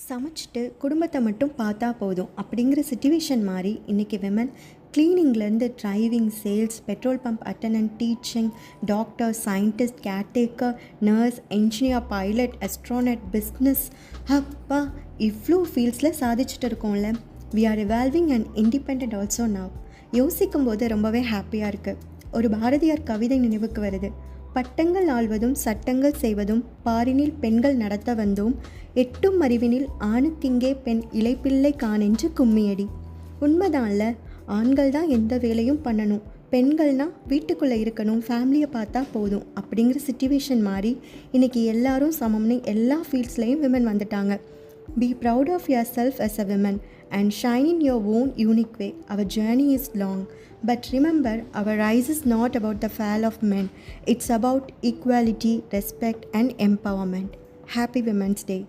சமைச்சிட்டு குடும்பத்தை மட்டும் பார்த்தா போதும் அப்படிங்கிற சுச்சுவேஷன் மாதிரி இன்றைக்கி விமன் க்ளீனிங்லேருந்து driving, sales, petrol pump attendant, teaching, doctor, scientist, caretaker, nurse, engineer, pilot, astronaut, business, அப்பா இவ்வளோ ஃபீல்ட்ஸில் சாதிச்சுட்டு இருக்கோம்ல. We are evolving and independent also now. யோசிக்கும் போது ரொம்பவே ஹாப்பியாக இருக்குது. ஒரு பாரதியார் கவிதை நினைவுக்கு வருது. பட்டங்கள் ஆள்வதும் சட்டங்கள் செய்வதும் பாரினில் பெண்கள் நடத்த வந்தோம், எட்டும் அறிவினில் ஆணுக்கிங்கே பெண் இளைப்பிள்ளை காணென்று கும்மியடி. உண்மைதான்ல, ஆண்கள் தான் எந்த வேலையும் பண்ணணும், பெண்கள்னால் வீட்டுக்குள்ளே இருக்கணும், ஃபேமிலியை பார்த்தா போதும் அப்படிங்கிற சுச்சுவேஷன் மாதிரி இன்றைக்கி எல்லாரும் சமம்னு எல்லா ஃபீல்ட்ஸ்லேயும் விமன் வந்துட்டாங்க. Be proud of yourself as a woman and shine in your own unique way. Our journey is long, but remember, our rise is not about the fall of men. It's about equality, respect and empowerment. Happy Women's Day.